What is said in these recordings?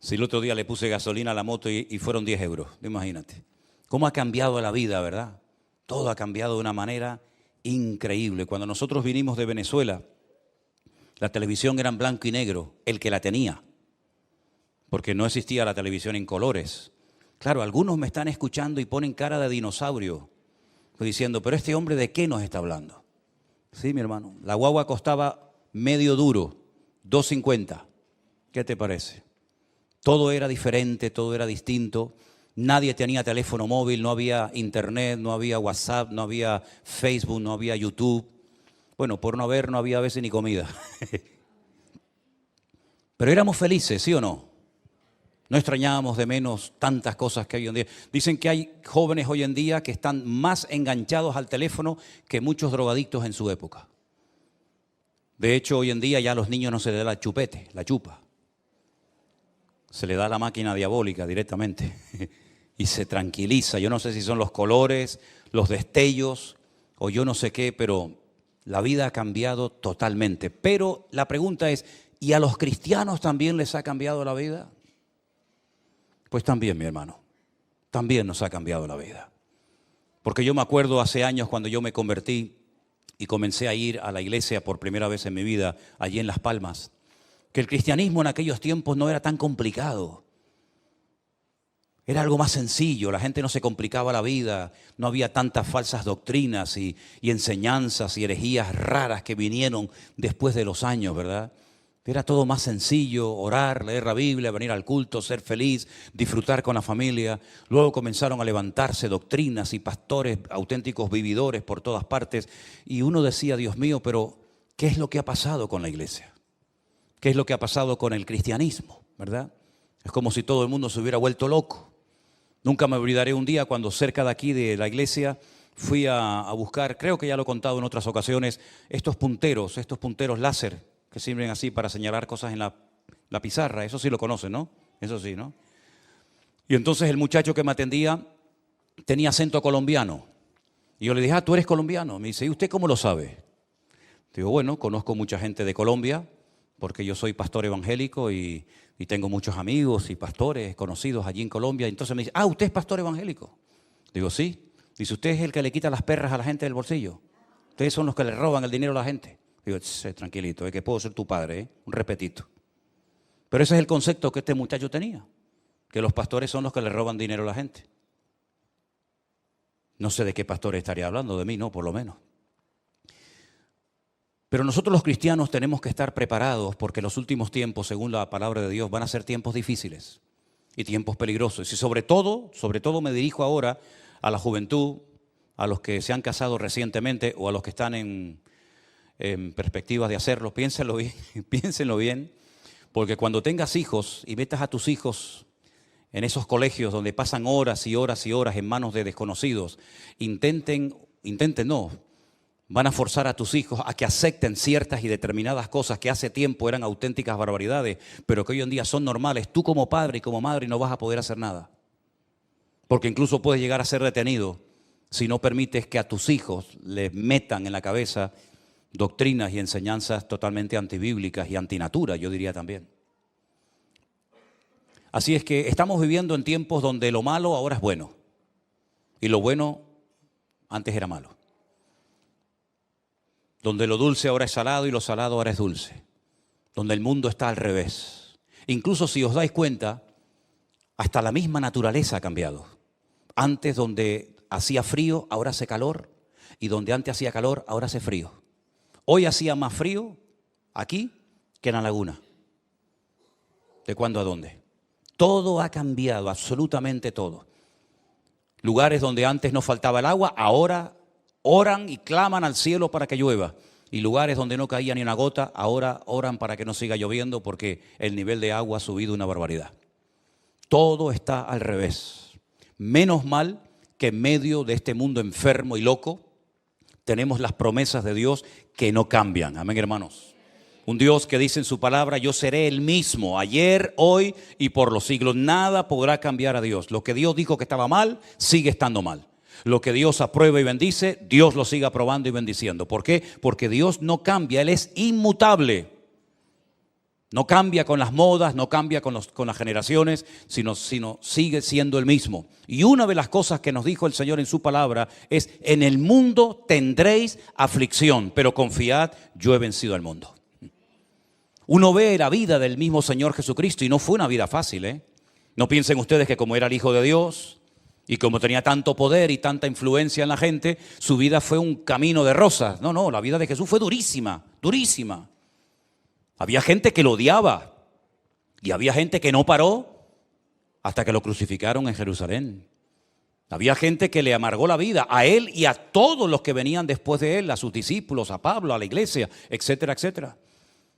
Si el otro día le puse gasolina a la moto y fueron 10 euros, imagínate. ¿Cómo ha cambiado la vida, verdad? Todo ha cambiado de una manera increíble. Cuando nosotros vinimos de Venezuela, la televisión era en blanco y negro, el que la tenía, porque no existía la televisión en colores. Claro, algunos me están escuchando y ponen cara de dinosaurio, diciendo, pero este hombre, ¿de qué nos está hablando? Sí, mi hermano, la guagua costaba medio duro, 2.50. ¿Qué te parece? Todo era diferente, todo era distinto. Nadie tenía teléfono móvil, no había internet, no había WhatsApp, no había Facebook, no había YouTube. Bueno, por no haber, no había a veces ni comida. Pero éramos felices, ¿sí o no? No extrañábamos de menos tantas cosas que hay hoy en día. Dicen que hay jóvenes hoy en día que están más enganchados al teléfono que muchos drogadictos en su época. De hecho, hoy en día ya a los niños no se les da la chupete, la chupa. Se le da la máquina diabólica directamente y se tranquiliza. Yo no sé si son los colores, los destellos o yo no sé qué, pero la vida ha cambiado totalmente. Pero la pregunta es, ¿y a los cristianos también les ha cambiado la vida? Pues también, mi hermano, también nos ha cambiado la vida. Porque yo me acuerdo hace años cuando yo me convertí y comencé a ir a la iglesia por primera vez en mi vida, allí en Las Palmas, que el cristianismo en aquellos tiempos no era tan complicado. Era algo más sencillo, la gente no se complicaba la vida, no había tantas falsas doctrinas y enseñanzas y herejías raras que vinieron después de los años, ¿verdad? Era todo más sencillo, orar, leer la Biblia, venir al culto, ser feliz, disfrutar con la familia. Luego comenzaron a levantarse doctrinas y pastores auténticos vividores por todas partes. Y uno decía, Dios mío, pero ¿qué es lo que ha pasado con la iglesia? ¿Qué es lo que ha pasado con el cristianismo? ¿Verdad? Es como si todo el mundo se hubiera vuelto loco. Nunca me olvidaré un día cuando cerca de aquí de la iglesia fui a buscar, creo que ya lo he contado en otras ocasiones, estos punteros láser que sirven así para señalar cosas en la pizarra. Eso sí lo conocen, ¿no? Eso sí, ¿no? Y entonces el muchacho que me atendía tenía acento colombiano. Y yo le dije, ¿tú eres colombiano? Me dice, ¿y usted cómo lo sabe? Digo, bueno, conozco mucha gente de Colombia, porque yo soy pastor evangélico y tengo muchos amigos y pastores conocidos allí en Colombia. Entonces me dice, ¿usted es pastor evangélico? Digo, sí. Dice, ¿usted es el que le quita las perras a la gente del bolsillo? Ustedes son los que le roban el dinero a la gente. Digo, tranquilito, que puedo ser tu padre, un repetito. Pero ese es el concepto que este muchacho tenía, que los pastores son los que le roban dinero a la gente. No sé de qué pastor estaría hablando, de mí no, por lo menos. Pero nosotros los cristianos tenemos que estar preparados porque los últimos tiempos, según la palabra de Dios, van a ser tiempos difíciles y tiempos peligrosos. Y sobre todo me dirijo ahora a la juventud, a los que se han casado recientemente o a los que están en perspectivas de hacerlo. Piénsenlo bien, porque cuando tengas hijos y metas a tus hijos en esos colegios donde pasan horas y horas y horas en manos de desconocidos, van a forzar a tus hijos a que acepten ciertas y determinadas cosas que hace tiempo eran auténticas barbaridades, pero que hoy en día son normales. Tú como padre y como madre no vas a poder hacer nada, porque incluso puedes llegar a ser detenido si no permites que a tus hijos les metan en la cabeza doctrinas y enseñanzas totalmente antibíblicas y antinatura, yo diría también. Así es que estamos viviendo en tiempos donde lo malo ahora es bueno y lo bueno antes era malo. Donde lo dulce ahora es salado y lo salado ahora es dulce. Donde el mundo está al revés. Incluso si os dais cuenta, hasta la misma naturaleza ha cambiado. Antes donde hacía frío, ahora hace calor. Y donde antes hacía calor, ahora hace frío. Hoy hacía más frío aquí que en la laguna. ¿De cuándo a dónde? Todo ha cambiado, absolutamente todo. Lugares donde antes no faltaba el agua, ahora oran y claman al cielo para que llueva. Y lugares donde no caía ni una gota, ahora oran para que no siga lloviendo porque el nivel de agua ha subido una barbaridad. Todo está al revés. Menos mal que en medio de este mundo enfermo y loco tenemos las promesas de Dios que no cambian. Amén, hermanos. Un Dios que dice en su palabra, yo seré el mismo, ayer, hoy y por los siglos. Nada podrá cambiar a Dios. Lo que Dios dijo que estaba mal, sigue estando mal. Lo que Dios aprueba y bendice, Dios lo sigue aprobando y bendiciendo. ¿Por qué? Porque Dios no cambia, Él es inmutable. No cambia con las modas, no cambia con las generaciones, sino sigue siendo el mismo. Y una de las cosas que nos dijo el Señor en su palabra es: en el mundo tendréis aflicción, pero confiad, yo he vencido al mundo. Uno ve la vida del mismo Señor Jesucristo y no fue una vida fácil, ¿eh? No piensen ustedes que como era el Hijo de Dios y como tenía tanto poder y tanta influencia en la gente, su vida fue un camino de rosas. No, la vida de Jesús fue durísima, durísima. Había gente que lo odiaba y había gente que no paró hasta que lo crucificaron en Jerusalén. Había gente que le amargó la vida a él y a todos los que venían después de él, a sus discípulos, a Pablo, a la iglesia, etcétera, etcétera.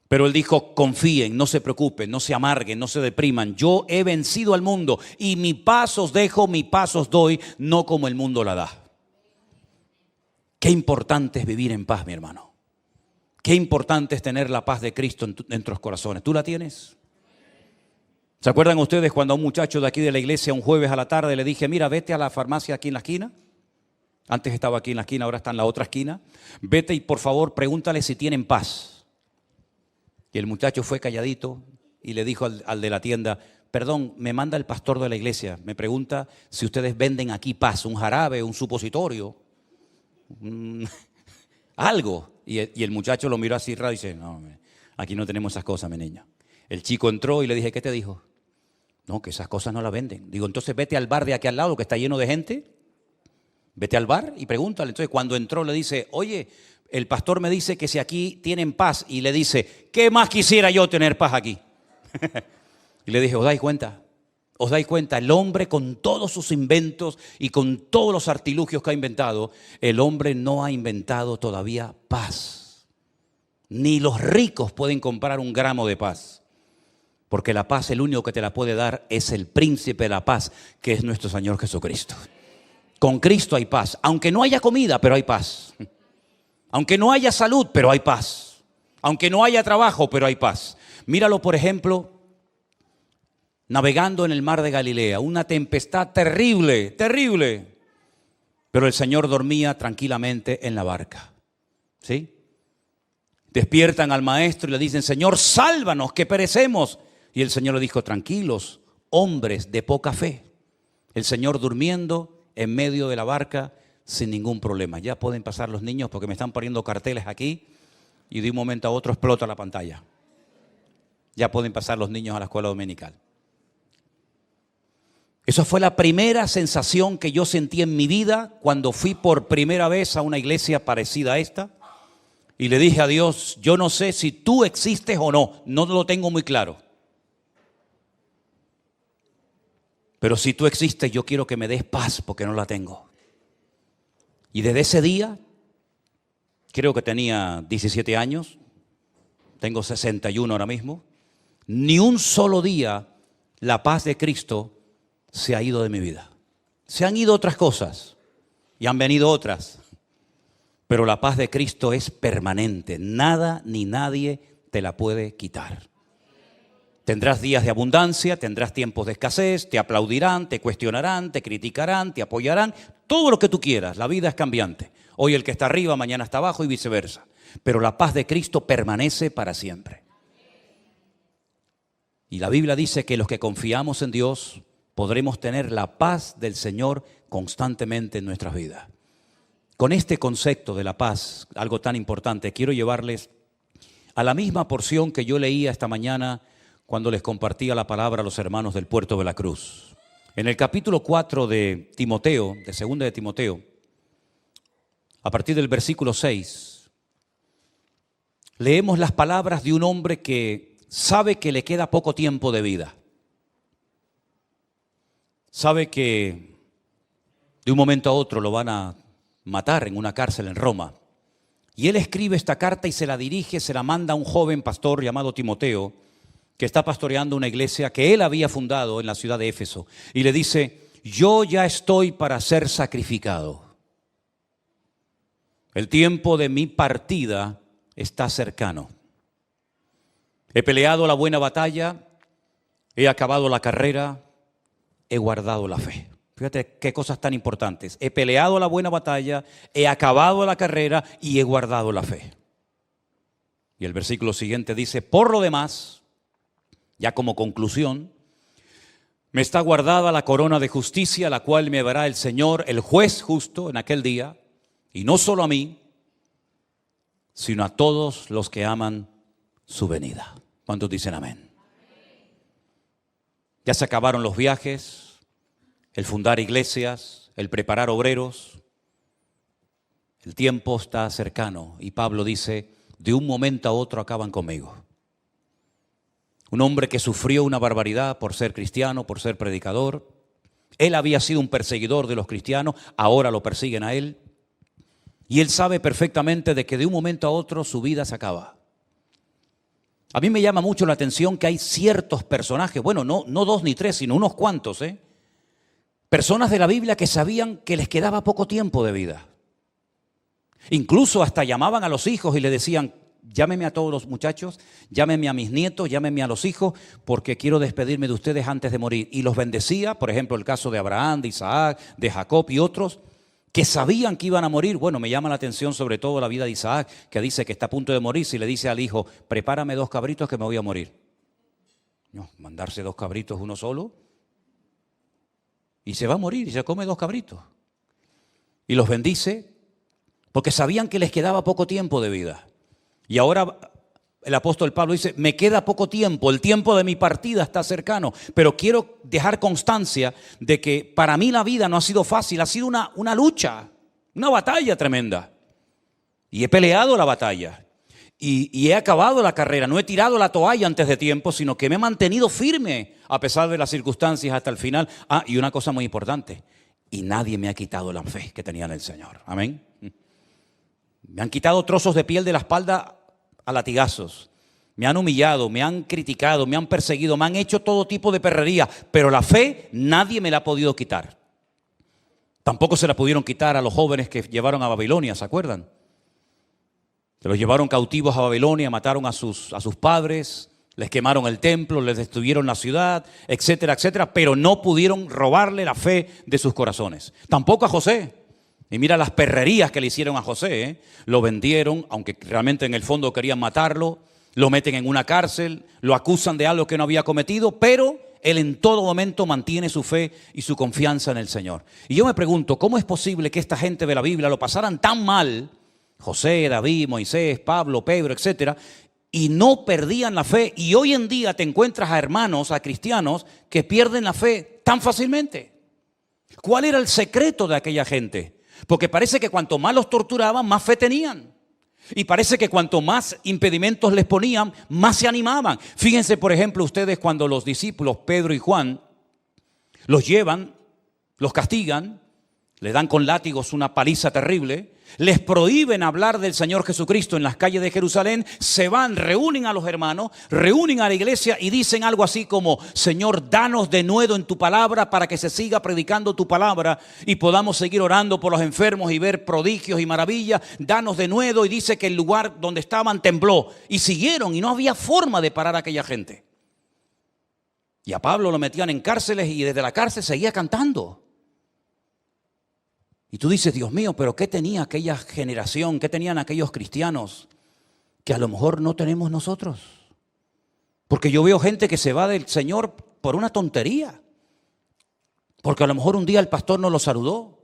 Pero él dijo: confíen, no se preocupen, no se amarguen, no se depriman. Yo he vencido al mundo y mi paz os dejo, mi paz os doy, no como el mundo la da. Qué importante es vivir en paz, mi hermano. Qué importante es tener la paz de Cristo en nuestros corazones. ¿Tú la tienes? ¿Se acuerdan ustedes cuando a un muchacho de aquí de la iglesia un jueves a la tarde le dije: mira, vete a la farmacia aquí en la esquina? Antes estaba aquí en la esquina, ahora está en la otra esquina. Vete y por favor pregúntale si tienen paz. Y el muchacho fue calladito y le dijo al de la tienda: perdón, me manda el pastor de la iglesia, me pregunta si ustedes venden aquí paz, un jarabe, un supositorio, algo. Y el muchacho lo miró así raro y dice: no, aquí no tenemos esas cosas, mi niño. El chico entró y le dije: ¿qué te dijo? No, que esas cosas no las venden. Digo: entonces vete al bar de aquí al lado que está lleno de gente. Vete al bar y pregúntale. Entonces cuando entró le dice: oye, el pastor me dice que si aquí tienen paz. Y le dice: ¿qué más quisiera yo tener paz aquí? Y le dije: ¿os dais cuenta? ¿Os dais cuenta? El hombre, con todos sus inventos y con todos los artilugios que ha inventado, el hombre no ha inventado todavía paz. Ni los ricos pueden comprar un gramo de paz. Porque la paz, el único que te la puede dar es el príncipe de la paz, que es nuestro Señor Jesucristo. Con Cristo hay paz. Aunque no haya comida, pero hay paz. Aunque no haya salud, pero hay paz. Aunque no haya trabajo, pero hay paz. Míralo, por ejemplo, navegando en el mar de Galilea, una tempestad terrible, terrible. Pero el Señor dormía tranquilamente en la barca. ¿Sí? Despiertan al maestro y le dicen: Señor, sálvanos, que perecemos. Y el Señor le dijo: tranquilos, hombres de poca fe. El Señor durmiendo en medio de la barca sin ningún problema. Ya pueden pasar los niños porque me están poniendo carteles aquí y de un momento a otro explota la pantalla. Ya pueden pasar los niños a la escuela dominical. Esa fue la primera sensación que yo sentí en mi vida cuando fui por primera vez a una iglesia parecida a esta. Y le dije a Dios: yo no sé si tú existes o no, no lo tengo muy claro. Pero si tú existes, yo quiero que me des paz porque no la tengo. Y desde ese día, creo que tenía 17 años, tengo 61 ahora mismo, ni un solo día la paz de Cristo se ha ido de mi vida. Se han ido otras cosas y han venido otras, pero la paz de Cristo es permanente. Nada ni nadie te la puede quitar. Tendrás días de abundancia, tendrás tiempos de escasez, te aplaudirán, te cuestionarán, te criticarán, te apoyarán, todo lo que tú quieras. La vida es cambiante. Hoy el que está arriba, mañana está abajo y viceversa. Pero la paz de Cristo permanece para siempre. Y la Biblia dice que los que confiamos en Dios podremos tener la paz del Señor constantemente en nuestras vidas. Con este concepto de la paz, algo tan importante, quiero llevarles a la misma porción que yo leía esta mañana cuando les compartía la palabra a los hermanos del Puerto de la Cruz. En el capítulo 4 de Timoteo, de segunda de Timoteo, a partir del versículo 6, leemos las palabras de un hombre que sabe que le queda poco tiempo de vida. Sabe que de un momento a otro lo van a matar en una cárcel en Roma. Y él escribe esta carta y se la dirige, se la manda a un joven pastor llamado Timoteo, que está pastoreando una iglesia que él había fundado en la ciudad de Éfeso. Y le dice: yo ya estoy para ser sacrificado. El tiempo de mi partida está cercano. He peleado la buena batalla, he acabado la carrera, he guardado la fe. Fíjate qué cosas tan importantes. He peleado la buena batalla, he acabado la carrera y he guardado la fe. Y el versículo siguiente dice: por lo demás, ya como conclusión, me está guardada la corona de justicia, la cual me dará el Señor, el juez justo, en aquel día, y no solo a mí, sino a todos los que aman su venida. ¿Cuántos dicen amén? Ya se acabaron los viajes, el fundar iglesias, el preparar obreros. El tiempo está cercano y Pablo dice, de un momento a otro acaban conmigo. Un hombre que sufrió una barbaridad por ser cristiano, por ser predicador. Él había sido un perseguidor de los cristianos, ahora lo persiguen a él. Y él sabe perfectamente de que de un momento a otro su vida se acaba. A mí me llama mucho la atención que hay ciertos personajes, bueno, no dos ni tres, sino unos cuantos, personas de la Biblia que sabían que les quedaba poco tiempo de vida. Incluso hasta llamaban a los hijos y le decían, llámeme a todos los muchachos, llámeme a mis nietos, llámeme a los hijos, porque quiero despedirme de ustedes antes de morir. Y los bendecía, por ejemplo, el caso de Abraham, de Isaac, de Jacob y otros, que sabían que iban a morir. Bueno, me llama la atención sobre todo la vida de Isaac, que dice que está a punto de morir, si le dice al hijo, prepárame 2 cabritos que me voy a morir. No, mandarse 2 cabritos uno solo, y se va a morir, y se come 2 cabritos. Y los bendice, porque sabían que les quedaba poco tiempo de vida. Y ahora el apóstol Pablo dice, me queda poco tiempo, el tiempo de mi partida está cercano, pero quiero dejar constancia de que para mí la vida no ha sido fácil, ha sido una lucha, una batalla tremenda. Y he peleado la batalla y he acabado la carrera, no he tirado la toalla antes de tiempo, sino que me he mantenido firme a pesar de las circunstancias hasta el final. Y una cosa muy importante, y nadie me ha quitado la fe que tenía en el Señor. Amén. Me han quitado trozos de piel de la espalda a latigazos. Me han humillado, me han criticado, me han perseguido, me han hecho todo tipo de perrería, pero la fe nadie me la ha podido quitar. Tampoco se la pudieron quitar a los jóvenes que llevaron a Babilonia, ¿se acuerdan? Se los llevaron cautivos a Babilonia, mataron a sus padres, les quemaron el templo, les destruyeron la ciudad, etcétera, etcétera, pero no pudieron robarle la fe de sus corazones. Tampoco a José. Y mira las perrerías que le hicieron a José, Lo vendieron, aunque realmente en el fondo querían matarlo, lo meten en una cárcel, lo acusan de algo que no había cometido, pero él en todo momento mantiene su fe y su confianza en el Señor. Y yo me pregunto, ¿cómo es posible que esta gente de la Biblia lo pasaran tan mal, José, David, Moisés, Pablo, Pedro, etcétera, y no perdían la fe? Y hoy en día te encuentras a hermanos, a cristianos, que pierden la fe tan fácilmente. ¿Cuál era el secreto de aquella gente? Porque parece que cuanto más los torturaban, más fe tenían. Y parece que cuanto más impedimentos les ponían, más se animaban. Fíjense, por ejemplo, ustedes cuando los discípulos, Pedro y Juan, los llevan, los castigan, les dan con látigos una paliza terrible, les prohíben hablar del Señor Jesucristo en las calles de Jerusalén, se van, reúnen a los hermanos, reúnen a la iglesia y dicen algo así como, Señor, danos de nuevo en tu palabra para que se siga predicando tu palabra y podamos seguir orando por los enfermos y ver prodigios y maravillas, danos de nuevo. Y dice que el lugar donde estaban tembló y siguieron y no había forma de parar a aquella gente. Y a Pablo lo metían en cárceles y desde la cárcel seguía cantando. Y tú dices, Dios mío, pero ¿qué tenía aquella generación? ¿Qué tenían aquellos cristianos que a lo mejor no tenemos nosotros? Porque yo veo gente que se va del Señor por una tontería. Porque a lo mejor un día el pastor no lo saludó.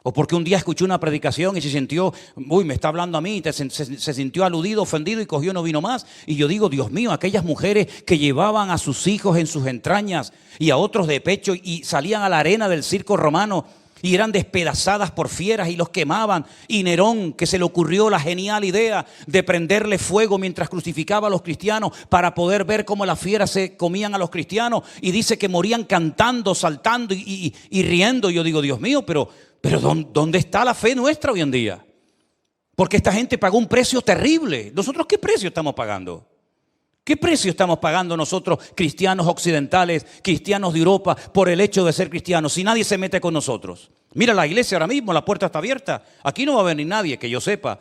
O porque un día escuchó una predicación y se sintió, me está hablando a mí, se sintió aludido, ofendido y cogió no vino más. Y yo digo, Dios mío, aquellas mujeres que llevaban a sus hijos en sus entrañas y a otros de pecho y salían a la arena del circo romano y eran despedazadas por fieras y los quemaban. Y Nerón, que se le ocurrió la genial idea de prenderle fuego mientras crucificaba a los cristianos para poder ver cómo las fieras se comían a los cristianos. Y dice que morían cantando, saltando y riendo. Y yo digo, Dios mío, pero ¿dónde está la fe nuestra hoy en día? Porque esta gente pagó un precio terrible. ¿Nosotros qué precio estamos pagando? ¿Qué precio estamos pagando nosotros, cristianos occidentales, cristianos de Europa, por el hecho de ser cristianos, si nadie se mete con nosotros? Mira la iglesia ahora mismo, la puerta está abierta. Aquí no va a venir nadie, que yo sepa,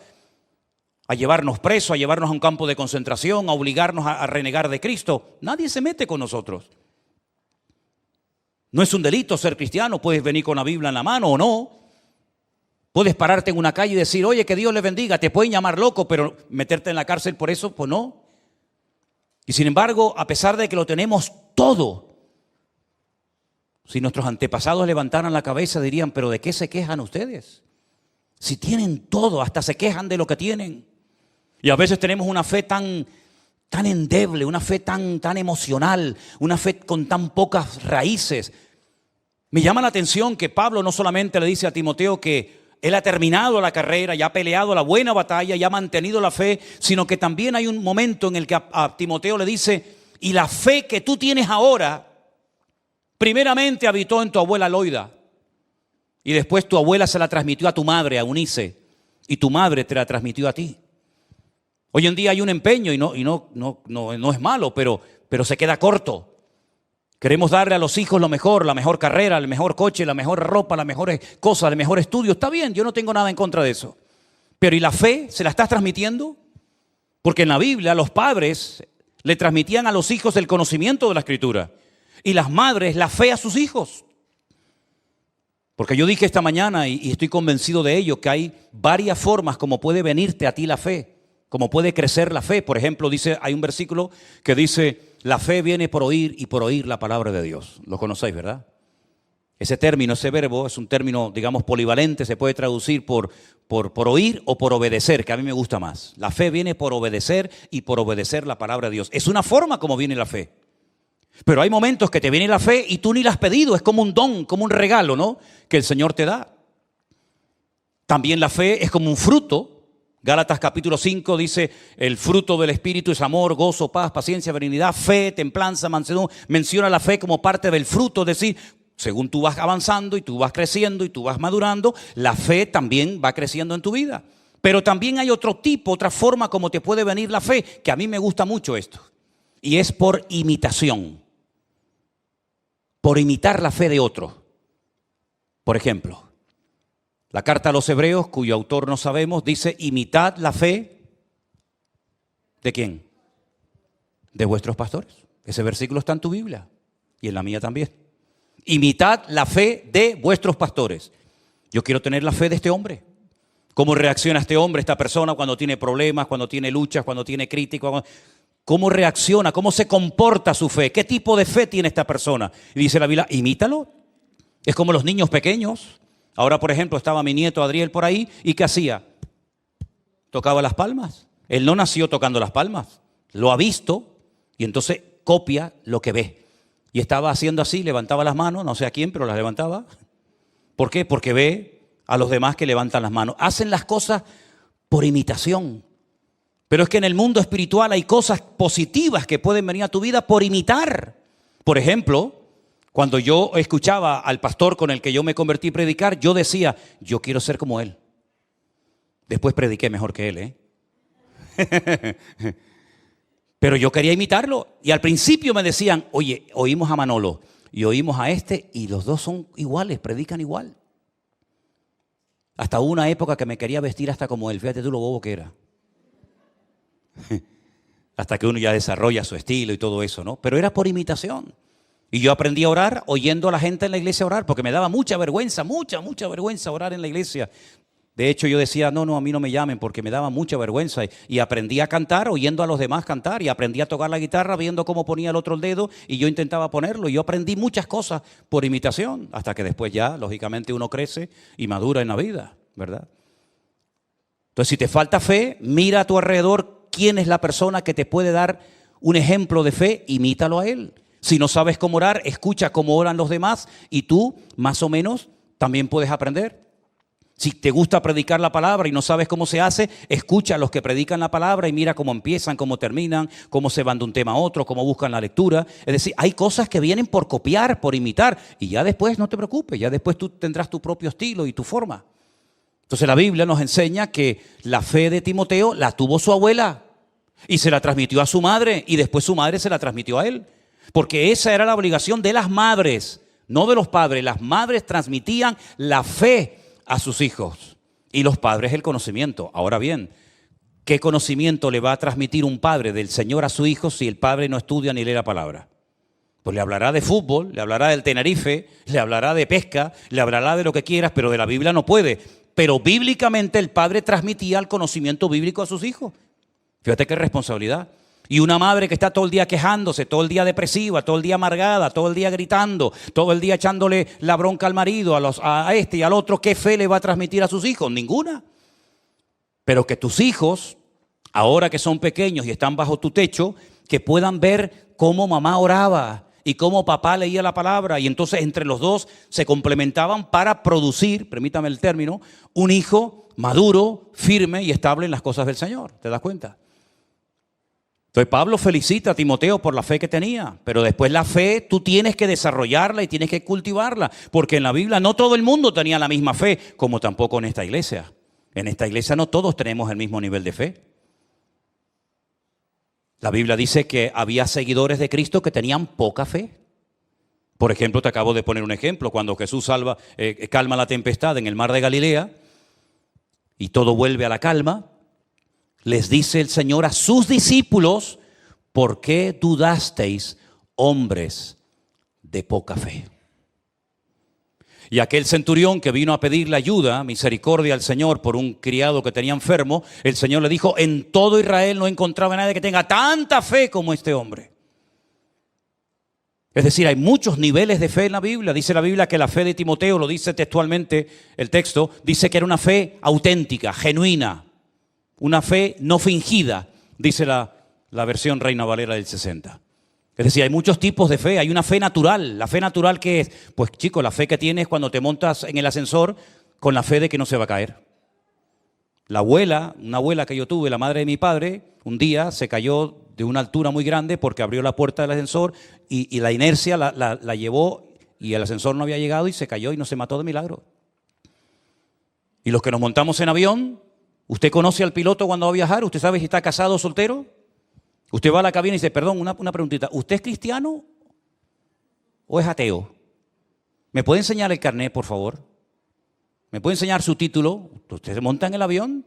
a llevarnos presos, a llevarnos a un campo de concentración, a obligarnos a renegar de Cristo. Nadie se mete con nosotros. No es un delito ser cristiano, puedes venir con la Biblia en la mano o no. Puedes pararte en una calle y decir, oye, que Dios le bendiga, te pueden llamar loco, pero meterte en la cárcel por eso, pues no. Y sin embargo, a pesar de que lo tenemos todo, si nuestros antepasados levantaran la cabeza dirían, pero ¿de qué se quejan ustedes? Si tienen todo, hasta se quejan de lo que tienen. Y a veces tenemos una fe tan endeble, una fe tan emocional, una fe con tan pocas raíces. Me llama la atención que Pablo no solamente le dice a Timoteo que él ha terminado la carrera, ya ha peleado la buena batalla, ya ha mantenido la fe, sino que también hay un momento en el que a Timoteo le dice, y la fe que tú tienes ahora, primeramente habitó en tu abuela Loida, y después tu abuela se la transmitió a tu madre, a Eunice, y tu madre te la transmitió a ti. Hoy en día hay un empeño y no es malo, pero se queda corto. Queremos darle a los hijos lo mejor, la mejor carrera, el mejor coche, la mejor ropa, las mejores cosas, el mejor estudio. Está bien, yo no tengo nada en contra de eso. Pero ¿y la fe? ¿Se la estás transmitiendo? Porque en la Biblia los padres le transmitían a los hijos el conocimiento de la Escritura y las madres la fe a sus hijos. Porque yo dije esta mañana y estoy convencido de ello, que hay varias formas como puede venirte a ti la fe, como puede crecer la fe. Por ejemplo, hay un versículo que dice, la fe viene por oír y por oír la palabra de Dios. Lo conocéis, ¿verdad? Ese término, ese verbo, es un término, digamos, polivalente, se puede traducir por oír o por obedecer, que a mí me gusta más. La fe viene por obedecer y por obedecer la palabra de Dios. Es una forma como viene la fe. Pero hay momentos que te viene la fe y tú ni la has pedido, es como un don, como un regalo, ¿no?, que el Señor te da. También la fe es como un fruto. Gálatas capítulo 5 dice, el fruto del Espíritu es amor, gozo, paz, paciencia, benignidad, fe, templanza, mansedumbre. Menciona la fe como parte del fruto, es decir, según tú vas avanzando y tú vas creciendo y tú vas madurando, la fe también va creciendo en tu vida. Pero también hay otro tipo, otra forma como te puede venir la fe, que a mí me gusta mucho esto, y es por imitación, por imitar la fe de otro. Por ejemplo, la carta a los Hebreos, cuyo autor no sabemos, dice, imitad la fe, ¿de quién? De vuestros pastores. Ese versículo está en tu Biblia y en la mía también. Imitad la fe de vuestros pastores. Yo quiero tener la fe de este hombre. ¿Cómo reacciona este hombre, esta persona, cuando tiene problemas, cuando tiene luchas, cuando tiene críticas? ¿Cómo reacciona? ¿Cómo se comporta su fe? ¿Qué tipo de fe tiene esta persona? Y dice la Biblia, imítalo. Es como los niños pequeños. Ahora, por ejemplo, estaba mi nieto Adriel por ahí, ¿y qué hacía? Tocaba las palmas. Él no nació tocando las palmas, lo ha visto y entonces copia lo que ve. Y estaba haciendo así, levantaba las manos, no sé a quién, pero las levantaba. ¿Por qué? Porque ve a los demás que levantan las manos. Hacen las cosas por imitación. Pero es que en el mundo espiritual hay cosas positivas que pueden venir a tu vida por imitar. Por ejemplo, cuando yo escuchaba al pastor con el que yo me convertí a predicar, yo decía, yo quiero ser como él. Después prediqué mejor que él, Pero yo quería imitarlo. Y al principio me decían, oye, oímos a Manolo y oímos a este y los dos son iguales, predican igual. Hasta hubo una época que me quería vestir hasta como él. Fíjate tú lo bobo que era. Hasta que uno ya desarrolla su estilo y todo eso, ¿no? Pero era por imitación. Y yo aprendí a orar oyendo a la gente en la iglesia orar, porque me daba mucha vergüenza, mucha vergüenza orar en la iglesia. De hecho, yo decía, no, a mí no me llamen porque me daba mucha vergüenza. Y aprendí a cantar oyendo a los demás cantar. Y aprendí a tocar la guitarra viendo cómo ponía el otro el dedo y yo intentaba ponerlo. Y yo aprendí muchas cosas por imitación, hasta que después ya, lógicamente, uno crece y madura en la vida, ¿verdad? Entonces, si te falta fe, mira a tu alrededor quién es la persona que te puede dar un ejemplo de fe, imítalo a él. Si no sabes cómo orar, escucha cómo oran los demás y tú, más o menos, también puedes aprender. Si te gusta predicar la palabra y no sabes cómo se hace, escucha a los que predican la palabra y mira cómo empiezan, cómo terminan, cómo se van de un tema a otro, cómo buscan la lectura. Es decir, hay cosas que vienen por copiar, por imitar, y ya después no te preocupes, ya después tú tendrás tu propio estilo y tu forma. Entonces la Biblia nos enseña que la fe de Timoteo la tuvo su abuela y se la transmitió a su madre y después su madre se la transmitió a él. Porque esa era la obligación de las madres, no de los padres. Las madres transmitían la fe a sus hijos y los padres el conocimiento. Ahora bien, ¿qué conocimiento le va a transmitir un padre del Señor a su hijo si el padre no estudia ni lee la palabra? Pues le hablará de fútbol, le hablará del Tenerife, le hablará de pesca, le hablará de lo que quieras, pero de la Biblia no puede. Pero bíblicamente el padre transmitía el conocimiento bíblico a sus hijos. Fíjate qué responsabilidad. Y una madre que está todo el día quejándose, todo el día depresiva, todo el día amargada, todo el día gritando, todo el día echándole la bronca al marido, a este y al otro, ¿qué fe le va a transmitir a sus hijos? Ninguna. Pero que tus hijos, ahora que son pequeños y están bajo tu techo, que puedan ver cómo mamá oraba y cómo papá leía la palabra. Y entonces entre los dos se complementaban para producir, permítame el término, un hijo maduro, firme y estable en las cosas del Señor. ¿Te das cuenta? Entonces Pablo felicita a Timoteo por la fe que tenía, pero después la fe tú tienes que desarrollarla y tienes que cultivarla, porque en la Biblia no todo el mundo tenía la misma fe, como tampoco en esta iglesia. En esta iglesia no todos tenemos el mismo nivel de fe. La Biblia dice que había seguidores de Cristo que tenían poca fe. Por ejemplo, te acabo de poner un ejemplo, cuando Jesús calma la tempestad en el mar de Galilea y todo vuelve a la calma. Les dice el Señor a sus discípulos, ¿por qué dudasteis, hombres de poca fe? Y aquel centurión que vino a pedirle ayuda, misericordia al Señor por un criado que tenía enfermo, el Señor le dijo, en todo Israel no encontraba a nadie que tenga tanta fe como este hombre. Es decir, hay muchos niveles de fe en la Biblia. Dice la Biblia que la fe de Timoteo, lo dice textualmente el texto, dice que era una fe auténtica, genuina. Una fe no fingida, dice la versión Reina Valera del 60. Es decir, hay muchos tipos de fe. Hay una fe natural. ¿La fe natural qué es? Pues chicos, la fe que tienes cuando te montas en el ascensor con la fe de que no se va a caer. Una abuela que yo tuve, la madre de mi padre, un día se cayó de una altura muy grande porque abrió la puerta del ascensor y la inercia la llevó y el ascensor no había llegado y se cayó y no se mató de milagro. Y los que nos montamos en avión, ¿usted conoce al piloto cuando va a viajar? ¿Usted sabe si está casado o soltero? Usted va a la cabina y dice, perdón, una preguntita, ¿usted es cristiano o es ateo? ¿Me puede enseñar el carnet, por favor? ¿Me puede enseñar su título? ¿Usted se monta en el avión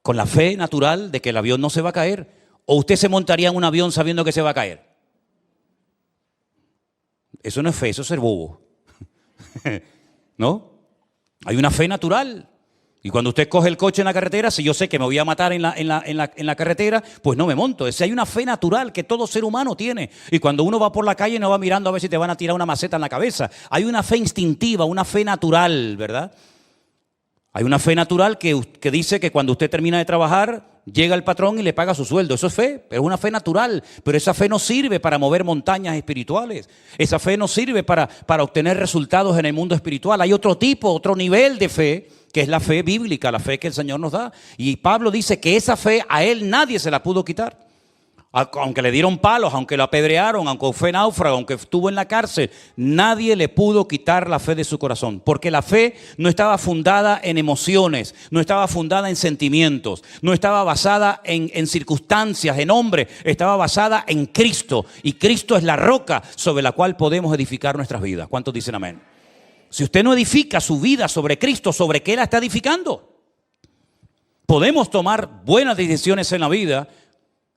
con la fe natural de que el avión no se va a caer? ¿O usted se montaría en un avión sabiendo que se va a caer? Eso no es fe, eso es ser bobo. ¿No? Hay una fe natural. Y cuando usted coge el coche en la carretera, si yo sé que me voy a matar en la carretera, pues no me monto. Es decir, hay una fe natural que todo ser humano tiene. Y cuando uno va por la calle no va mirando a ver si te van a tirar una maceta en la cabeza. Hay una fe instintiva, una fe natural, ¿verdad? Hay una fe natural que dice que cuando usted termina de trabajar, llega el patrón y le paga su sueldo. Eso es fe, pero es una fe natural. Pero esa fe no sirve para mover montañas espirituales. Esa fe no sirve para obtener resultados en el mundo espiritual. Hay otro tipo, otro nivel de fe, que es la fe bíblica, la fe que el Señor nos da. Y Pablo dice que esa fe a él nadie se la pudo quitar. Aunque le dieron palos, aunque lo apedrearon, aunque fue náufrago, aunque estuvo en la cárcel, nadie le pudo quitar la fe de su corazón. Porque la fe no estaba fundada en emociones, no estaba fundada en sentimientos, no estaba basada en circunstancias, en hombres, estaba basada en Cristo. Y Cristo es la roca sobre la cual podemos edificar nuestras vidas. ¿Cuántos dicen amén? Si usted no edifica su vida sobre Cristo, ¿sobre qué la está edificando? Podemos tomar buenas decisiones en la vida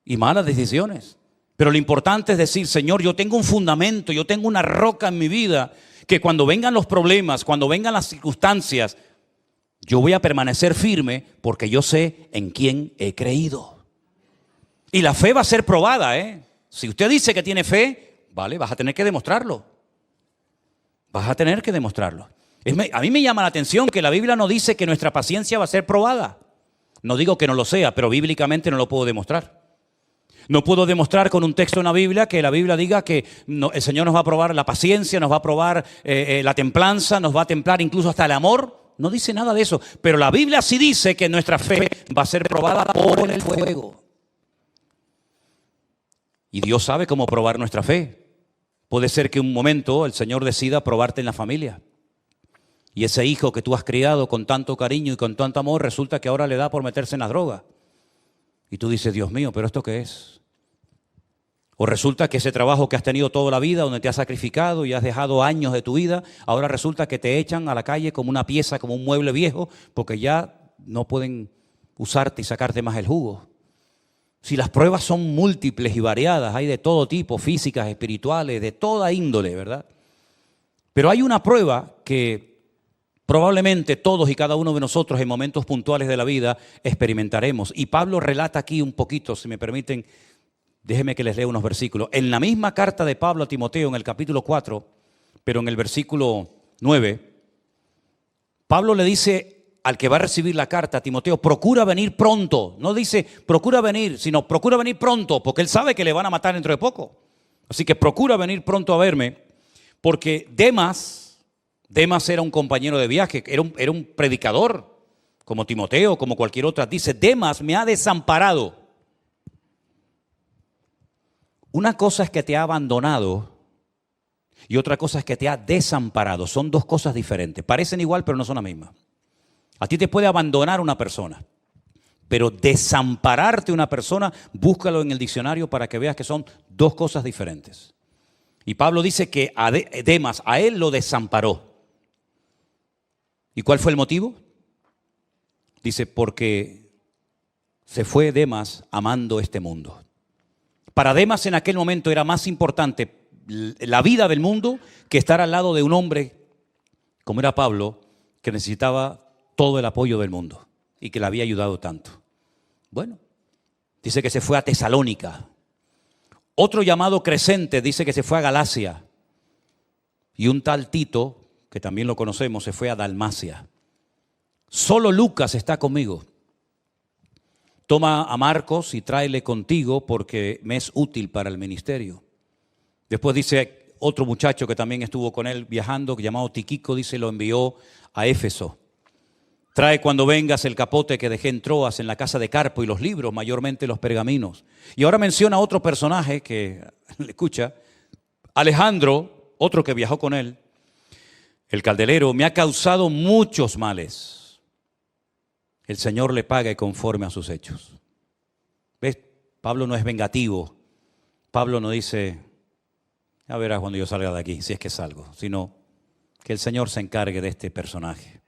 y malas decisiones. Pero lo importante es decir, Señor, yo tengo un fundamento, yo tengo una roca en mi vida, que cuando vengan los problemas, cuando vengan las circunstancias, yo voy a permanecer firme porque yo sé en quién he creído. Y la fe va a ser probada, ¿eh? Si usted dice que tiene fe, vale, vas a tener que demostrarlo. Vas a tener que demostrarlo. A mí me llama la atención que la Biblia no dice que nuestra paciencia va a ser probada. No digo que no lo sea, pero bíblicamente no lo puedo demostrar. No puedo demostrar con un texto en la Biblia que la Biblia diga que el Señor nos va a probar la paciencia, nos va a probar la templanza, nos va a templar incluso hasta el amor. No dice nada de eso. Pero la Biblia sí dice que nuestra fe va a ser probada por el fuego. Y Dios sabe cómo probar nuestra fe. Puede ser que un momento el Señor decida probarte en la familia. Y ese hijo que tú has criado con tanto cariño y con tanto amor, resulta que ahora le da por meterse en la droga. Y tú dices, Dios mío, ¿pero esto qué es? O resulta que ese trabajo que has tenido toda la vida, donde te has sacrificado y has dejado años de tu vida, ahora resulta que te echan a la calle como una pieza, como un mueble viejo, porque ya no pueden usarte y sacarte más el jugo. Si las pruebas son múltiples y variadas, hay de todo tipo, físicas, espirituales, de toda índole, ¿verdad? Pero hay una prueba que probablemente todos y cada uno de nosotros en momentos puntuales de la vida experimentaremos. Y Pablo relata aquí un poquito, si me permiten Déjenme que les lea unos versículos. En la misma carta de Pablo a Timoteo, en el capítulo 4, pero en el versículo 9, Pablo le dice al que va a recibir la carta, a Timoteo, procura venir pronto. No dice procura venir, sino procura venir pronto, porque él sabe que le van a matar dentro de poco. Así que procura venir pronto a verme, porque Demas era un compañero de viaje, era un predicador, como Timoteo, como cualquier otra. Dice, Demas me ha desamparado. Una cosa es que te ha abandonado y otra cosa es que te ha desamparado. Son dos cosas diferentes. Parecen igual, pero no son la misma. A ti te puede abandonar una persona, pero desampararte una persona, búscalo en el diccionario para que veas que son dos cosas diferentes. Y Pablo dice que a Demas, a él lo desamparó. ¿Y cuál fue el motivo? Dice, porque se fue Demas amando este mundo. Para Demas en aquel momento era más importante la vida del mundo que estar al lado de un hombre, como era Pablo, que necesitaba todo el apoyo del mundo y que le había ayudado tanto. Bueno, dice que se fue a Tesalónica. Otro llamado Crescente dice que se fue a Galacia. Y un tal Tito, que también lo conocemos, se fue a Dalmacia. Solo Lucas está conmigo. Toma a Marcos y tráele contigo porque me es útil para el ministerio. Después dice otro muchacho que también estuvo con él viajando, llamado Tiquico, dice, lo envió a Éfeso. Trae cuando vengas el capote que dejé en Troas, en la casa de Carpo, y los libros, mayormente los pergaminos. Y ahora menciona otro personaje que, escucha, Alejandro, otro que viajó con él, el calderero, me ha causado muchos males. El Señor le pague conforme a sus hechos. ¿Ves? Pablo no es vengativo. Pablo no dice, ya verás cuando yo salga de aquí, si es que salgo, sino que el Señor se encargue de este personaje.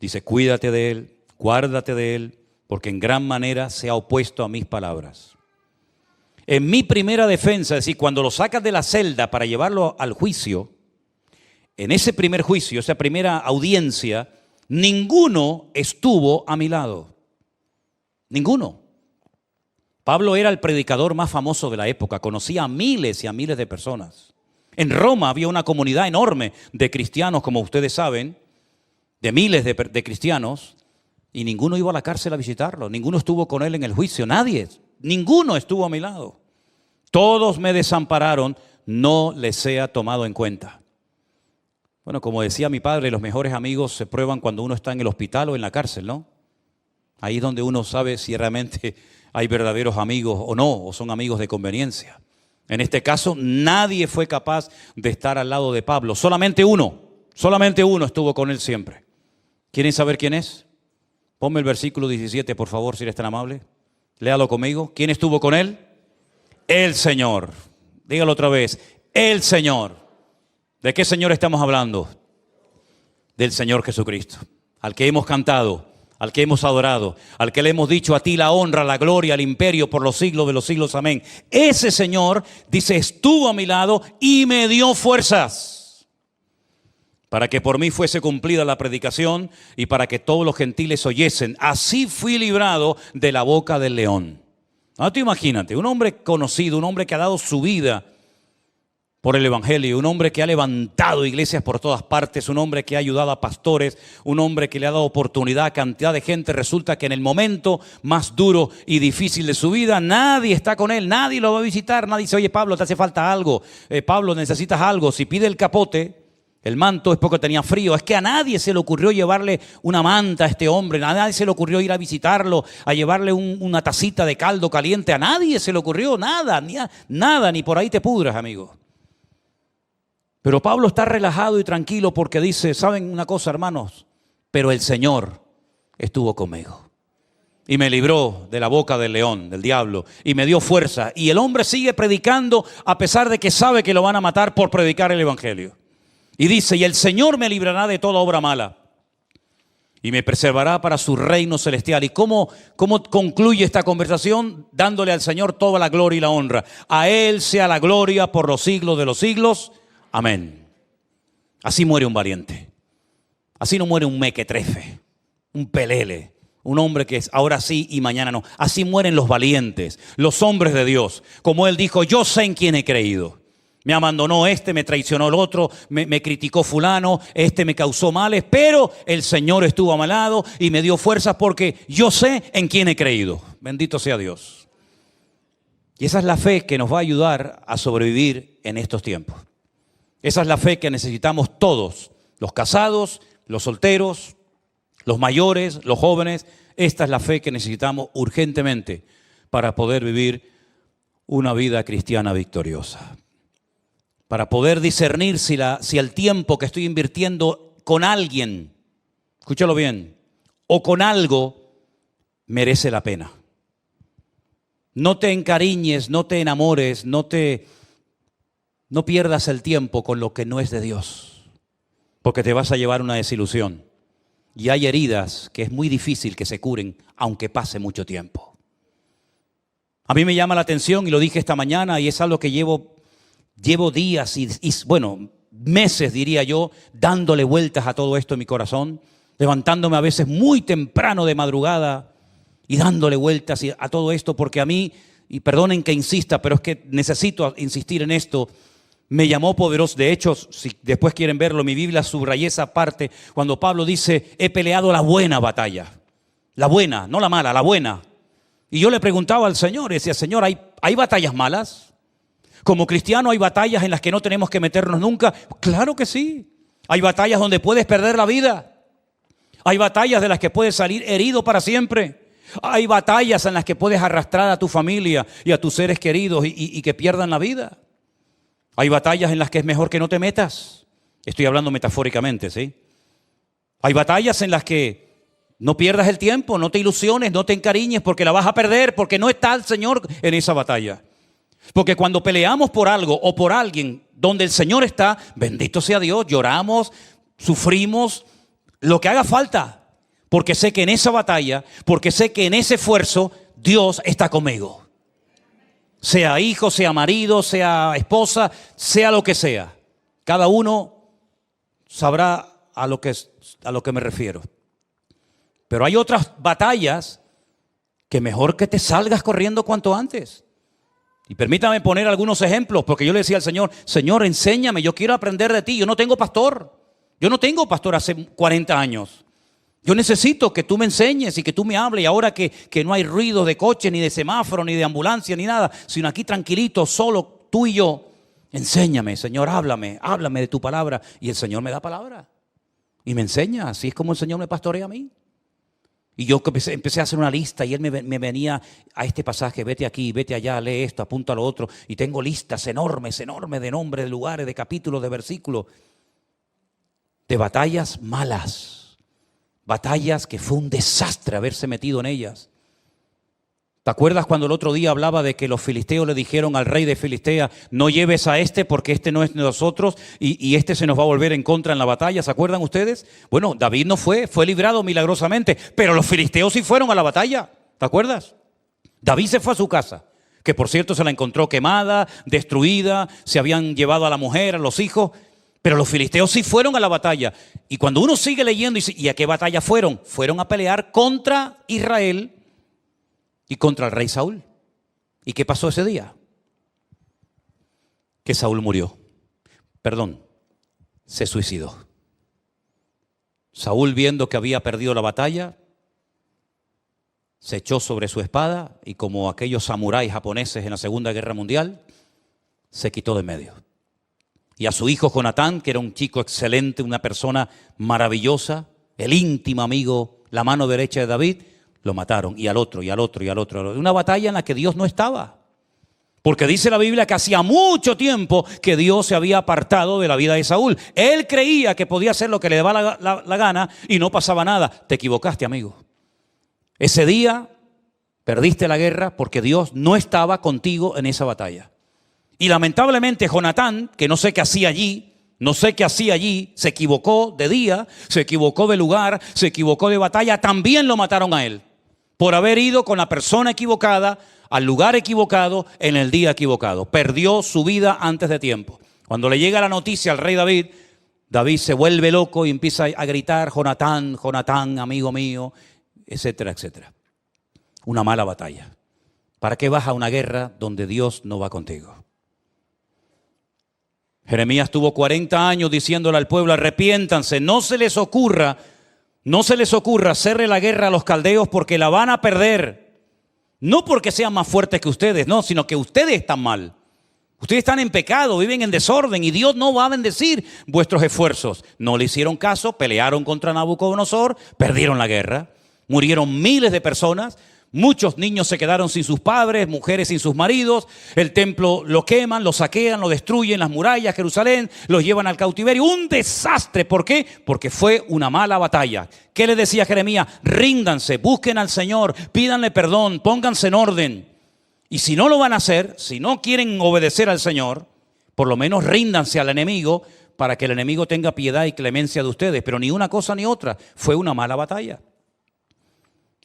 Dice, cuídate de él, guárdate de él, porque en gran manera se ha opuesto a mis palabras. En mi primera defensa, es decir, cuando lo sacas de la celda para llevarlo al juicio, en ese primer juicio, esa primera audiencia, ninguno estuvo a mi lado. Ninguno. Pablo era el predicador más famoso de la época, conocía a miles y a miles de personas. En Roma había una comunidad enorme de cristianos, como ustedes saben, de miles de cristianos, y ninguno iba a la cárcel a visitarlo, ninguno estuvo con él en el juicio, nadie, ninguno estuvo a mi lado. Todos me desampararon, no les sea tomado en cuenta. Bueno, como decía mi padre, los mejores amigos se prueban cuando uno está en el hospital o en la cárcel, ¿no? Ahí es donde uno sabe si realmente hay verdaderos amigos o no, o son amigos de conveniencia. En este caso, nadie fue capaz de estar al lado de Pablo, solamente uno estuvo con él siempre. ¿Quieren saber quién es? Ponme el versículo 17, por favor, si eres tan amable. Léalo conmigo. ¿Quién estuvo con él? El Señor. Dígalo otra vez. El Señor. ¿De qué Señor estamos hablando? Del Señor Jesucristo, al que hemos cantado, al que hemos adorado, al que le hemos dicho a ti la honra, la gloria, el imperio por los siglos de los siglos. Amén. Ese Señor, dice, estuvo a mi lado y me dio fuerzas para que por mí fuese cumplida la predicación y para que todos los gentiles oyesen. Así fui librado de la boca del león. Ahora tú imagínate, un hombre conocido, un hombre que ha dado su vida por el evangelio, un hombre que ha levantado iglesias por todas partes, un hombre que ha ayudado a pastores, un hombre que le ha dado oportunidad a cantidad de gente. Resulta que en el momento más duro y difícil de su vida, nadie está con él, nadie lo va a visitar, nadie dice, oye Pablo, te hace falta algo, Pablo, necesitas algo. Si pide el capote, el manto, es porque tenía frío. Es que a nadie se le ocurrió llevarle una manta a este hombre, a nadie se le ocurrió ir a visitarlo, a llevarle una tacita de caldo caliente, a nadie se le ocurrió nada, ni por ahí te pudras, amigo. Pero Pablo está relajado y tranquilo porque dice, ¿saben una cosa, hermanos? Pero el Señor estuvo conmigo y me libró de la boca del león, del diablo, y me dio fuerza. Y el hombre sigue predicando a pesar de que sabe que lo van a matar por predicar el evangelio. Y dice, y el Señor me librará de toda obra mala y me preservará para su reino celestial. ¿Y cómo concluye esta conversación? Dándole al Señor toda la gloria y la honra. A Él sea la gloria por los siglos de los siglos. Amén. Así muere un valiente. Así no muere un mequetrefe, un pelele, Un hombre que es ahora sí y mañana no. Así mueren los valientes, los hombres de Dios. Como él dijo, yo sé en quién he creído. Me abandonó este, me traicionó el otro, me criticó fulano, este me causó males, pero el Señor estuvo a mi lado y me dio fuerzas porque yo sé en quién he creído. Bendito sea Dios. Y esa es la fe que nos va a ayudar a sobrevivir en estos tiempos. Esa es la fe que necesitamos todos, los casados, los solteros, los mayores, los jóvenes. Esta es la fe que necesitamos urgentemente para poder vivir una vida cristiana victoriosa. Para poder discernir si el tiempo que estoy invirtiendo con alguien, escúchalo bien, o con algo, merece la pena. No te encariñes, no te enamores, no pierdas el tiempo con lo que no es de Dios, porque te vas a llevar una desilusión. Y hay heridas que es muy difícil que se curen, aunque pase mucho tiempo. A mí me llama la atención, y lo dije esta mañana, y es algo que llevo días y meses, diría yo, dándole vueltas a todo esto en mi corazón, levantándome a veces muy temprano de madrugada y dándole vueltas a todo esto, porque a mí, y perdonen que insista, pero es que necesito insistir en esto, me llamó poderoso. De hecho, si después quieren verlo, mi Biblia subrayé esa parte cuando Pablo dice, he peleado la buena batalla. La buena, no la mala, la buena. Y yo le preguntaba al Señor, decía, Señor, ¿hay batallas malas? Como cristiano hay batallas en las que no tenemos que meternos nunca. Claro que sí. Hay batallas donde puedes perder la vida. Hay batallas de las que puedes salir herido para siempre. Hay batallas en las que puedes arrastrar a tu familia y a tus seres queridos y que pierdan la vida. Hay batallas en las que es mejor que no te metas. Estoy hablando metafóricamente, ¿sí? Hay batallas en las que no pierdas el tiempo, no te ilusiones, no te encariñes porque la vas a perder, porque no está el Señor en esa batalla. Porque cuando peleamos por algo o por alguien donde el Señor está, bendito sea Dios, lloramos, sufrimos, lo que haga falta. Porque sé que en esa batalla, porque sé que en ese esfuerzo, Dios está conmigo. Sea hijo, sea marido, sea esposa, sea lo que sea. Cada uno sabrá a lo que me refiero. Pero hay otras batallas que mejor que te salgas corriendo cuanto antes. Y permítame poner algunos ejemplos, porque yo le decía al Señor, Señor, enséñame, yo quiero aprender de ti. Yo no tengo pastor. Yo no tengo pastor hace 40 años. Yo necesito que tú me enseñes y que tú me hables. Y ahora que no hay ruido de coche, ni de semáforo, ni de ambulancia, ni nada, sino aquí tranquilito, solo tú y yo, enséñame, Señor, háblame de tu palabra. Y el Señor me da palabra y me enseña. Así es como el Señor me pastorea a mí. Y yo empecé a hacer una lista y Él me venía a este pasaje, vete aquí, vete allá, lee esto, apunta a lo otro. Y tengo listas enormes de nombres, de lugares, de capítulos, de versículos, de batallas malas. Batallas que fue un desastre haberse metido en ellas. ¿Te acuerdas cuando el otro día hablaba de que los filisteos le dijeron al rey de Filistea, no lleves a este porque este no es de nosotros y este se nos va a volver en contra en la batalla? ¿Se acuerdan ustedes? Bueno, David no fue librado milagrosamente, pero los filisteos sí fueron a la batalla. ¿Te acuerdas? David se fue a su casa, que por cierto se la encontró quemada, destruida, se habían llevado a la mujer, a los hijos, pero los filisteos sí fueron a la batalla. Y cuando uno sigue leyendo, ¿y a qué batalla fueron? Fueron a pelear contra Israel y contra el rey Saúl. ¿Y qué pasó ese día? Que Saúl murió. Se suicidó. Saúl, viendo que había perdido la batalla, se echó sobre su espada y, como aquellos samuráis japoneses en la Segunda Guerra Mundial, se quitó de medio. Y a su hijo Jonatán, que era un chico excelente, una persona maravillosa, el íntimo amigo, la mano derecha de David, lo mataron, y al otro, y al otro, y al otro. Una batalla en la que Dios no estaba. Porque dice la Biblia que hacía mucho tiempo que Dios se había apartado de la vida de Saúl. Él creía que podía hacer lo que le daba la gana y no pasaba nada. Te equivocaste, amigo. Ese día perdiste la guerra porque Dios no estaba contigo en esa batalla. Y lamentablemente Jonatán, que no sé qué hacía allí, se equivocó de día, se equivocó de lugar, se equivocó de batalla, también lo mataron a él. Por haber ido con la persona equivocada, al lugar equivocado, en el día equivocado. Perdió su vida antes de tiempo. Cuando le llega la noticia al rey David, David se vuelve loco y empieza a gritar, Jonatán, Jonatán, amigo mío. etcétera, etcétera. Una mala batalla. ¿Para qué vas a una guerra donde Dios no va contigo? Jeremías tuvo 40 años diciéndole al pueblo, arrepiéntanse, no se les ocurra hacerle la guerra a los caldeos porque la van a perder. No porque sean más fuertes que ustedes, no, sino que ustedes están mal. Ustedes están en pecado, viven en desorden y Dios no va a bendecir vuestros esfuerzos. No le hicieron caso, pelearon contra Nabucodonosor, perdieron la guerra. Murieron miles de personas, muchos niños se quedaron sin sus padres, mujeres sin sus maridos. El templo lo queman, lo saquean, lo destruyen, las murallas, Jerusalén, los llevan al cautiverio. Un desastre, ¿por qué? Porque fue una mala batalla. ¿Qué le decía Jeremías? Ríndanse, busquen al Señor, pídanle perdón, pónganse en orden. Y si no lo van a hacer, si no quieren obedecer al Señor, por lo menos ríndanse al enemigo para que el enemigo tenga piedad y clemencia de ustedes. Pero ni una cosa ni otra, fue una mala batalla.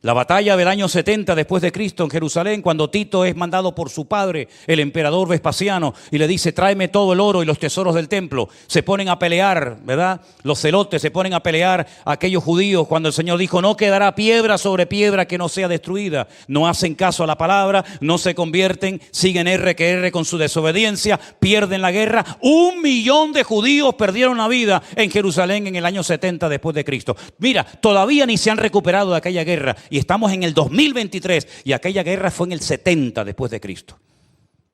La batalla del año 70 después de Cristo en Jerusalén, cuando Tito es mandado por su padre, el emperador Vespasiano, y le dice, tráeme todo el oro y los tesoros del templo. Se ponen a pelear, ¿verdad? Los celotes se ponen a pelear a aquellos judíos cuando el Señor dijo, no quedará piedra sobre piedra que no sea destruida. No hacen caso a la palabra, no se convierten, siguen R que R con su desobediencia, pierden la guerra. 1 millón de judíos perdieron la vida en Jerusalén en el año 70 después de Cristo. Mira, todavía ni se han recuperado de aquella guerra. Y estamos en el 2023 y aquella guerra fue en el 70 después de Cristo.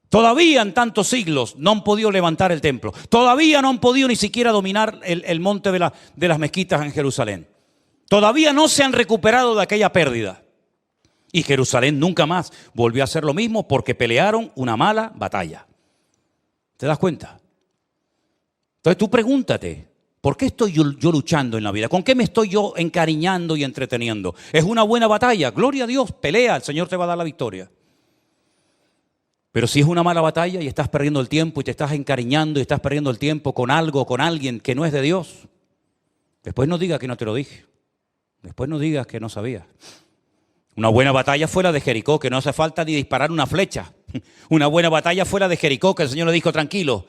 Todavía en tantos siglos no han podido levantar el templo. Todavía no han podido ni siquiera dominar el monte de las mezquitas en Jerusalén. Todavía no se han recuperado de aquella pérdida. Y Jerusalén nunca más volvió a hacer lo mismo porque pelearon una mala batalla. ¿Te das cuenta? Entonces tú pregúntate. ¿Por qué estoy yo luchando en la vida? ¿Con qué me estoy yo encariñando y entreteniendo? ¿Es una buena batalla? Gloria a Dios, pelea, el Señor te va a dar la victoria. Pero si es una mala batalla y estás perdiendo el tiempo y te estás encariñando y estás perdiendo el tiempo con algo, con alguien que no es de Dios, después no digas que no te lo dije. Después no digas que no sabías. Una buena batalla fue la de Jericó, que no hace falta ni disparar una flecha. Una buena batalla fue la de Jericó, que el Señor le dijo, tranquilo,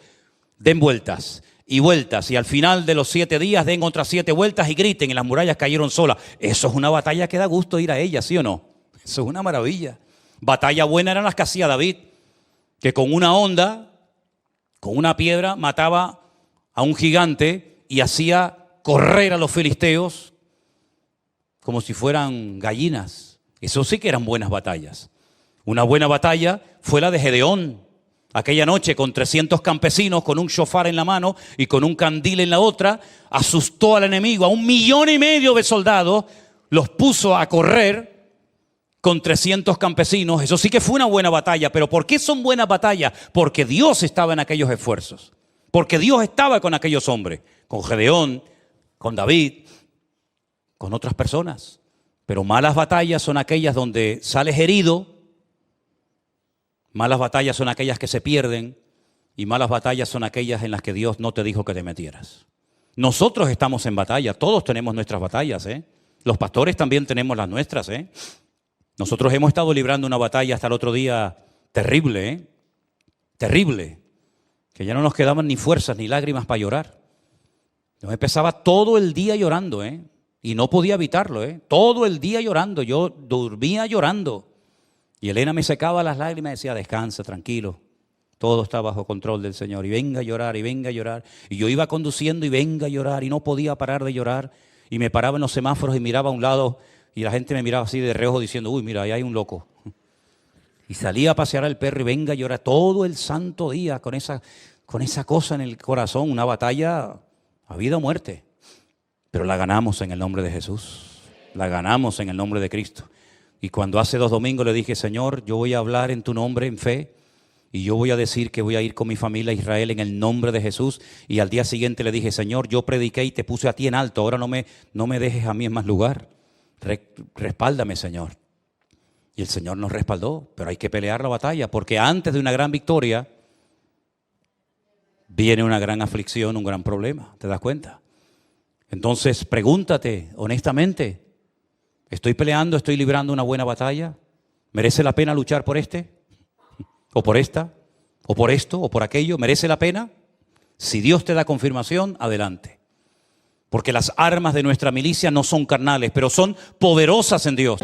den vueltas y vueltas, y al final de los 7 días den otras 7 vueltas y griten, y las murallas cayeron solas. Eso es una batalla que da gusto ir a ella, ¿sí o no? Eso es una maravilla. Batalla buena eran las que hacía David, que con una honda, con una piedra, mataba a un gigante y hacía correr a los filisteos como si fueran gallinas. Eso sí que eran buenas batallas. Una buena batalla fue la de Gedeón. Aquella noche con 300 campesinos, con un shofar en la mano y con un candil en la otra, asustó al enemigo, a 1,5 millones de soldados, los puso a correr con 300 campesinos. Eso sí que fue una buena batalla. ¿Pero por qué son buenas batallas? Porque Dios estaba en aquellos esfuerzos. Porque Dios estaba con aquellos hombres, con Gedeón, con David, con otras personas. Pero malas batallas son aquellas donde sales herido. Malas batallas son aquellas que se pierden y malas batallas son aquellas en las que Dios no te dijo que te metieras. Nosotros estamos en batalla, todos tenemos nuestras batallas, ¿eh? Los pastores también tenemos las nuestras, ¿eh? Nosotros hemos estado librando una batalla hasta el otro día terrible, ¿eh? Terrible, que ya no nos quedaban ni fuerzas ni lágrimas para llorar. Yo me pasaba todo el día llorando, ¿eh? Y no podía evitarlo, ¿eh? Todo el día llorando, yo dormía llorando. Y Elena me secaba las lágrimas y decía, descansa, tranquilo, todo está bajo control del Señor. Y venga a llorar, y venga a llorar. Y yo iba conduciendo y venga a llorar, y no podía parar de llorar. Y me paraba en los semáforos y miraba a un lado, y la gente me miraba así de reojo diciendo, uy, mira, ahí hay un loco. Y salía a pasear al perro y venga a llorar todo el santo día con esa cosa en el corazón, una batalla a vida o muerte. Pero la ganamos en el nombre de Jesús, la ganamos en el nombre de Cristo. Y cuando hace 2 domingos le dije, Señor, yo voy a hablar en tu nombre en fe y yo voy a decir que voy a ir con mi familia a Israel en el nombre de Jesús. Y al día siguiente le dije, Señor, yo prediqué y te puse a ti en alto, ahora no me dejes a mí en más lugar. Respáldame, Señor. Y el Señor nos respaldó, pero hay que pelear la batalla porque antes de una gran victoria viene una gran aflicción, un gran problema, ¿te das cuenta? Entonces pregúntate honestamente, ¿estoy peleando, estoy librando una buena batalla? ¿Merece la pena luchar por este? ¿O por esta? ¿O por esto? ¿O por aquello? ¿Merece la pena? Si Dios te da confirmación, adelante. Porque las armas de nuestra milicia no son carnales, pero son poderosas en Dios.